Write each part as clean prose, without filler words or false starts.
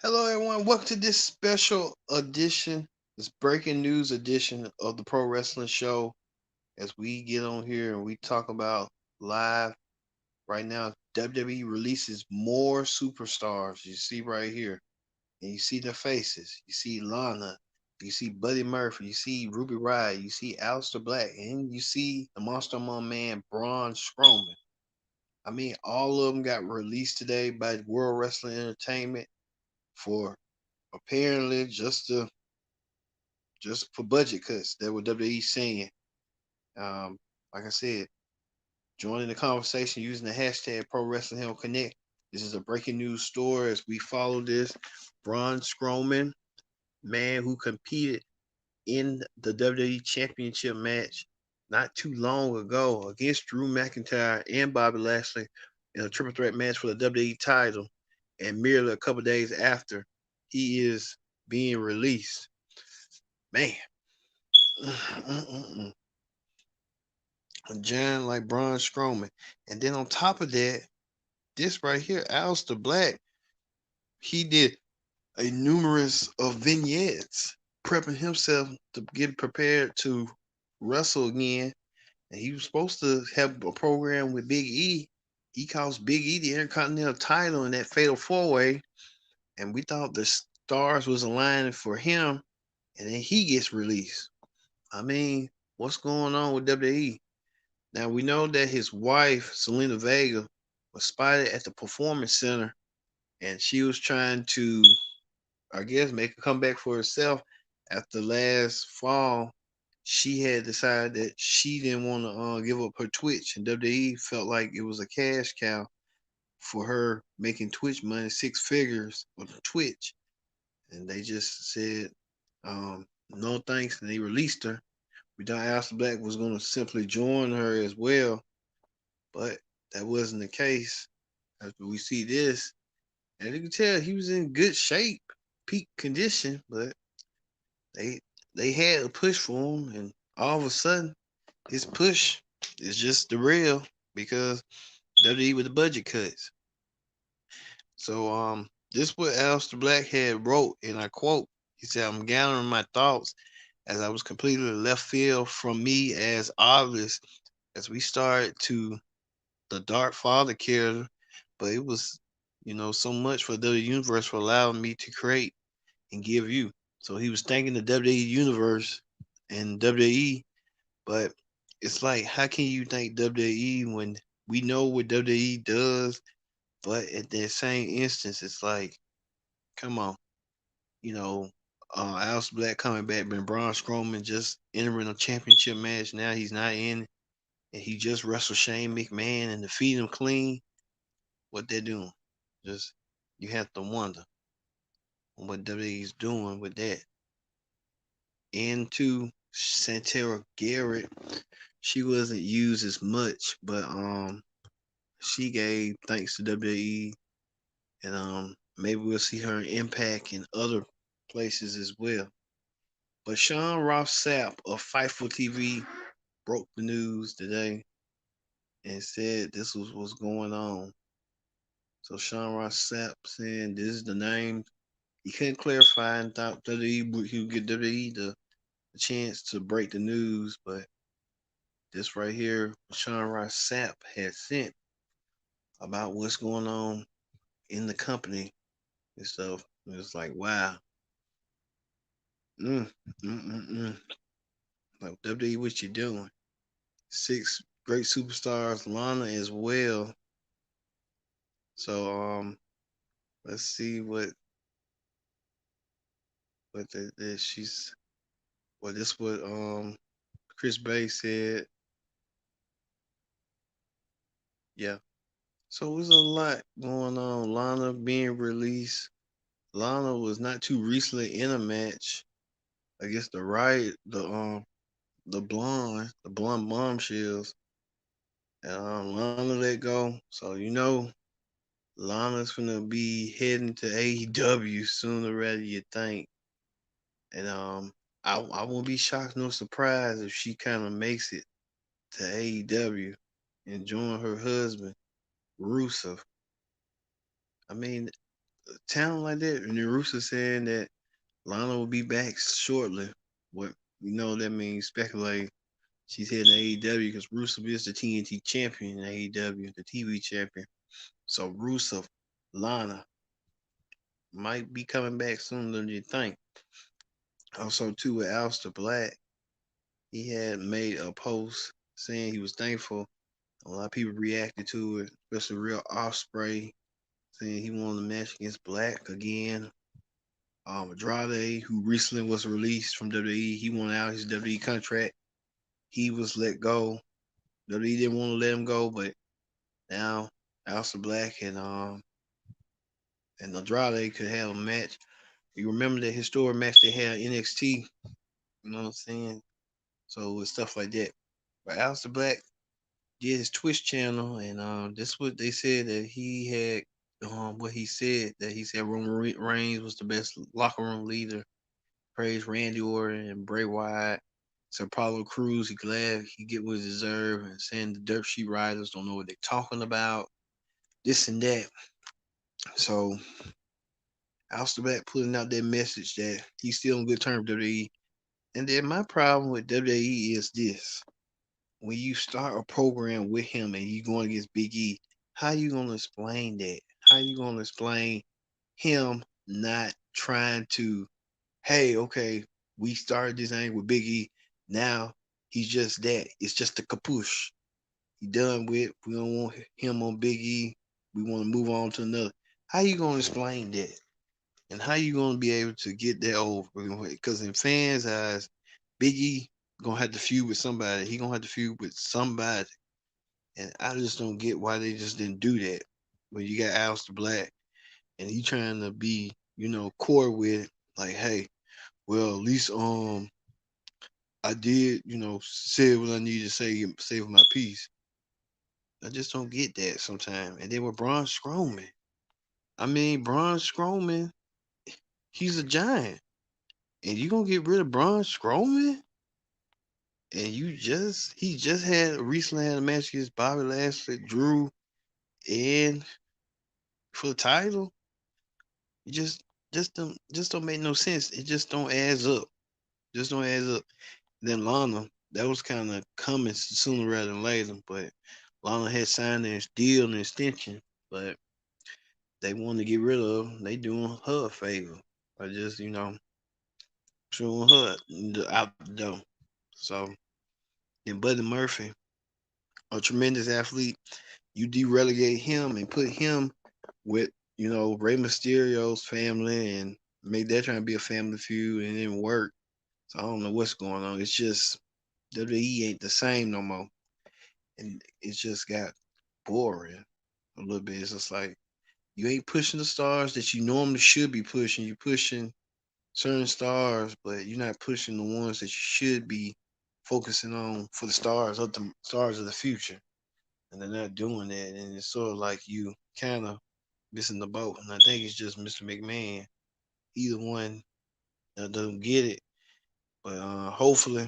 Hello, everyone. Welcome to this special edition, this breaking news edition of the Pro Wrestling Show. As we get on here and we talk about live right now, WWE releases more superstars. You see right here, and you see their faces. You see Lana, you see Buddy Murphy, you see Ruby Riott, you see Aleister Black, and you see the Monster Among Man, Braun Strowman. I mean, all of them got released today by World Wrestling Entertainment for apparently just for budget cuts. That what WWE saying. Um, like I said, joining the conversation using the hashtag Pro Wrestling Help Connect. This is a breaking news story as we follow this. Braun Strowman, man who competed in the WWE Championship match not too long ago against Drew McIntyre and Bobby Lashley in a triple threat match for the WWE title, and merely a couple days after, he is being released. Man, a giant like Braun Strowman. And then on top of that, this right here, Aleister Black, he did a numerous of vignettes prepping himself to get prepared to wrestle again. And he was supposed to have a program with Big E. He cost Big E the Intercontinental title in that fatal four way. And we thought the stars was aligning for him. And then he gets released. I mean, what's going on with WWE? Now we know that his wife, Selena Vega, was spotted at the performance center and she was trying to, I guess, make a comeback for herself after last fall. She had decided that she didn't want to give up her Twitch, and WWE felt like it was a cash cow for her making Twitch money, six figures with Twitch. And they just said, no thanks, and they released her. We thought Aleister Black was going to simply join her as well, but that wasn't the case. As we see this, and you can tell he was in good shape, peak condition, but they they had a push for him, and all of a sudden his push is just derailed because WWE with the budget cuts. So this what Aleister Black had wrote, and I quote. He said, "I'm gathering my thoughts as I was completely left field from me as obvious as we started to the Dark Father character, but it was, so much for the universe for allowing me to create and give you." So he was thanking the WWE universe and WWE, but it's like, how can you thank WWE when we know what WWE does? But at that same instance, it's like, come on, you know, Alice Black coming back, but Braun Strowman just entering a championship match. Now he's not in, and he just wrestled Shane McMahon and defeated him clean. What they're doing, just you have to wonder what WWE's doing with that. Into Santera Garrett, she wasn't used as much, but she gave thanks to WWE, and maybe we'll see her impact in other places as well. But Sean Ross Sapp of Fightful TV broke the news today and said this was what's going on. So Sean Ross Sapp saying this is the name. He couldn't clarify and thought WWE he would give WWE the chance to break the news, but this right here, Sean Ross Sapp had sent about what's going on in the company and stuff. It's like, wow. Mm, mm. Like, WWE, what you doing? Six great superstars, Lana as well. So, let's see what she's, well, this what, Chris Bay said. Yeah. So there's a lot going on. Lana being released. Lana was not too recently in a match against the blonde bombshells. And Lana let go. So Lana's gonna be heading to AEW sooner rather you think. And I won't be shocked nor surprised if she kind of makes it to AEW and join her husband, Rusev. I mean, talent like that. And then Russo saying that Lana will be back shortly. What that means speculate. She's heading to AEW because Rusev is the TNT champion in AEW, the TV champion. So Rusev, Lana might be coming back sooner than you think. Also, too, with Aleister Black, he had made a post saying he was thankful. A lot of people reacted to it, especially Real Osprey, saying he wanted a match against Black again. Andrade, who recently was released from WWE, he wanted out his WWE contract. He was let go. WWE didn't want to let him go, but now Aleister Black and Andrade could have a match. You remember the historic match they had in NXT? You know what I'm saying? So with stuff like that. But Aleister Black did his Twitch channel, and this is what they said that he had. What he said that he said Roman Reigns was the best locker room leader. Praised Randy Orton and Bray Wyatt. So Apollo Crews, he glad he get what he deserve, and saying the dirt sheet riders don't know what they're talking about. This and that. So Aleister Black putting out that message that he's still on good terms with WWE. And then my problem with WWE is this. When you start a program with him and you going against Big E, how you gonna explain that? How you gonna explain him not trying to, hey, okay, we started this thing with Big E. Now he's just that. It's just a capuche. He done with. We don't want him on Big E. We want to move on to another. How you gonna explain that? And how you gonna be able to get that over? Because in fans' eyes, Big E gonna have to feud with somebody. He gonna have to feud with somebody. And I just don't get why they just didn't do that. When you got Aleister Black and he trying to be, core with it, like, hey, well, at least I did, say what I needed to say, save my peace. I just don't get that sometimes. And then with Braun Strowman, I mean, Braun Strowman, he's a giant. And you gonna get rid of Braun Strowman? And he just had recently had a match against Bobby Lashley, Drew, and for the title. It just don't make no sense. It just don't adds up. Just don't adds up. Then Lana, that was kind of coming sooner rather than later, but Lana had signed a deal and extension, but they wanted to get rid of her. They doing her a favor by just showing her out the door. So then Buddy Murphy, a tremendous athlete, you derelegate him and put him with Rey Mysterio's family and make that trying to be a family feud and it didn't work. So I don't know what's going on. It's just WWE ain't the same no more, and it just got boring a little bit. It's just like you ain't pushing the stars that you normally should be pushing. You pushing certain stars, but you're not pushing the ones that you should be focusing on for the stars of the future. And they're not doing that, and it's sort of like you kind of missing the boat. And I think it's just Mr. McMahon. Either one that doesn't get it, but hopefully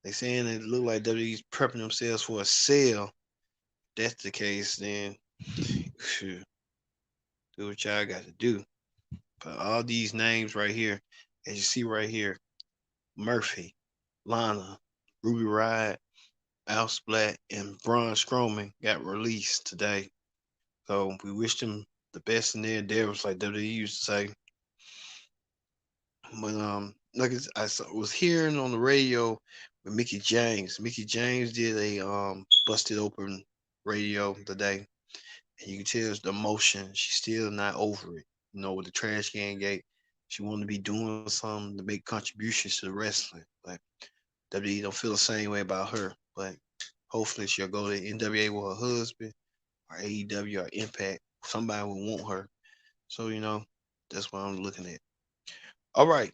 they saying it look like WWE's prepping themselves for a sale. If that's the case, then shoot, do what y'all got to do. But all these names right here, as you see right here, Murphy, Lana, Ruby Riott, Al Black, and Braun Strowman got released today. So we wish them the best in their endeavors, like WWE used to say. But like was hearing on the radio with Mickey James. Mickey James did a busted open radio today, and you can tell it's the emotion. She's still not over it. With the trash can gate, she wanted to be doing something to make contributions to the wrestling. But WWE don't feel the same way about her. But hopefully she'll go to NWA with her husband or AEW or Impact. Somebody will want her. So that's what I'm looking at. All right.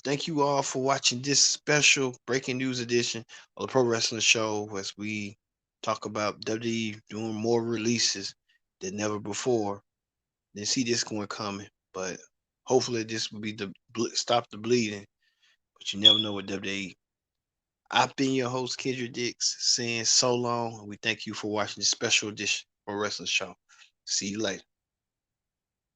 Thank you all for watching this special breaking news edition of the Pro Wrestling Show as we talk about WWE doing more releases than never before. Didn't see this one coming, but hopefully this will be the stop the bleeding. But you never know with WWE. I've been your host, Kendrick Dix, saying so long. We thank you for watching this special edition of Pro Wrestling Show. See you later.